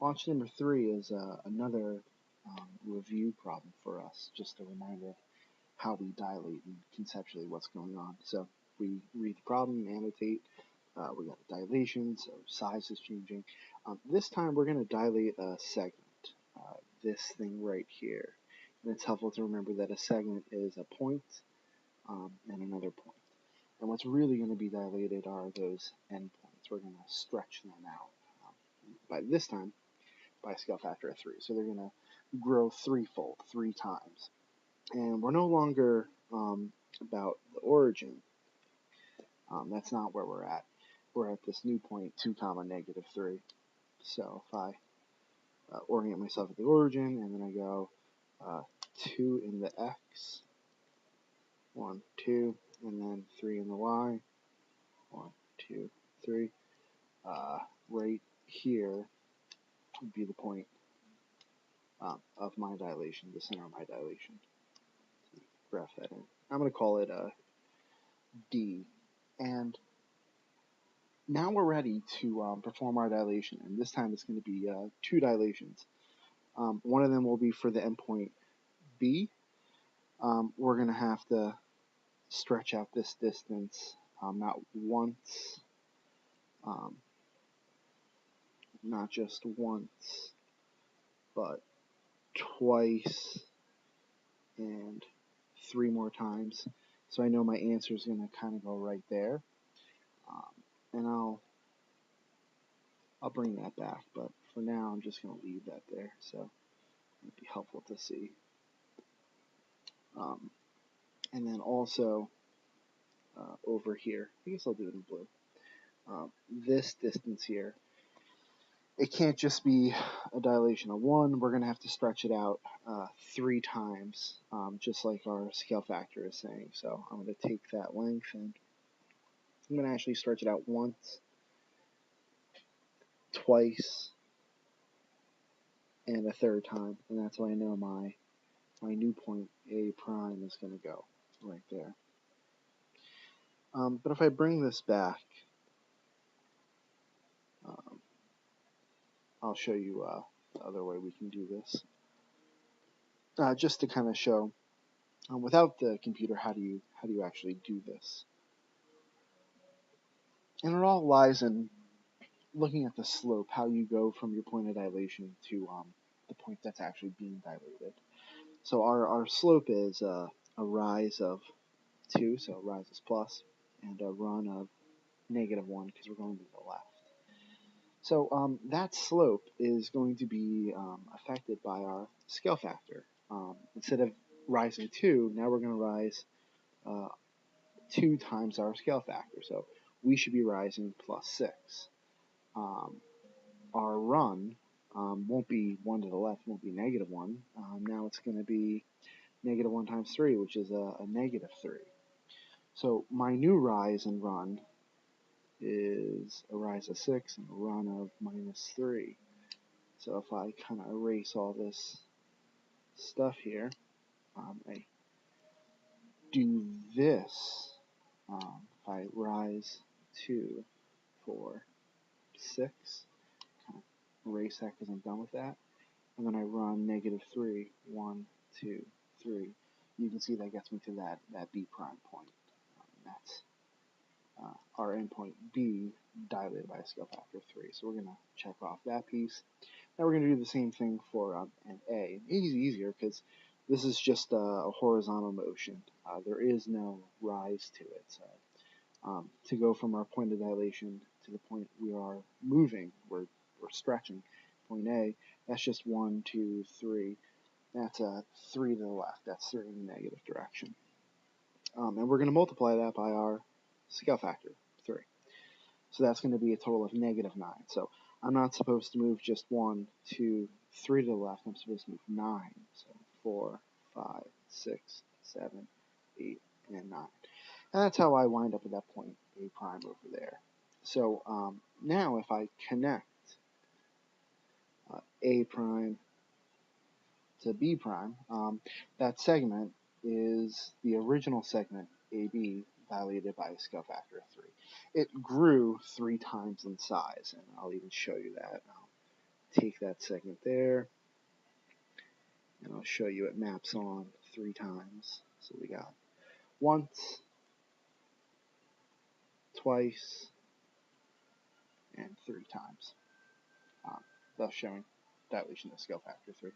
Launch number 3 is another review problem for us, just a reminder of how we dilate and conceptually what's going on. So we read the problem, annotate, we got a dilation, so size is changing. This time we're going to dilate a segment, this thing right here. And it's helpful to remember that a segment is a point and another point. And what's really going to be dilated are those endpoints. We're going to stretch them out. By this time, by a scale factor of 3. So they're going to grow threefold, 3 times. And we're no longer about the origin. That's not where we're at. We're at this new point, 2 comma negative 3. So if I orient myself at the origin, and then I go 2 in the x, 1, 2, and then 3 in the y, 1, 2, 3. Right here would be the point of my dilation, the center of my dilation. Graph that in. I'm going to call it D. And now we're ready to perform our dilation, and this time it's going to be 2 dilations. One of them will be for the endpoint B. We're going to have to stretch out this distance not once, not just once, but twice and 3 more times. So I know my answer is going to kind of go right there. And I'll bring that back, but for now I'm just going to leave that there, so it'd be helpful to see. And then also over here, I guess I'll do it in blue. This distance here, it can't just be a dilation of 1. We're going to have to stretch it out 3 times, just like our scale factor is saying. So I'm going to take that length and I'm going to actually stretch it out once, twice, and a 3rd time, and that's how I know my new point A prime is going to go right there. But if I bring this back, I'll show you the other way we can do this. Just to kind of show, without the computer, how do you actually do this? And it all lies in looking at the slope, how you go from your point of dilation to the point that's actually being dilated. So our slope is a rise of 2, so rise is plus, and a run of negative 1 because we're going to the left. So that slope is going to be affected by our scale factor. Instead of rising 2, now we're going to rise 2 times our scale factor. So we should be rising plus 6. Our run won't be 1 to the left, won't be negative 1. Now it's going to be negative 1 times 3, which is a negative 3. So my new rise and run is a rise of 6 and a run of minus 3. So if I kind of erase all this stuff here, I do this. If I rise 2, 4, 6, kind of erase that because I'm done with that, and then I run negative 3, 1, 2, 3. You can see that gets me to that B prime point. That's our endpoint B dilated by a scale factor of 3. So we're going to check off that piece. Now we're going to do the same thing for an A. Easier because this is just a horizontal motion. There is no rise to it. So to go from our point of dilation to the point we are moving, we're stretching, point A, that's just 1, 2, 3. That's 3 to the left. That's 3 in the negative direction. And we're going to multiply that by our scale factor, 3. So that's going to be a total of negative 9. So I'm not supposed to move just 1, 2, 3 to the left. I'm supposed to move 9. So 4, 5, 6, 7, 8, and 9. And that's how I wind up at that point, A prime over there. So now if I connect A prime to B prime, that segment is the original segment AB dilated by a scale factor of 3. It grew 3 times in size, and I'll even show you that. take that segment there, and I'll show you it maps on 3 times. So we got once, twice, and 3 times, thus showing dilation of scale factor 3.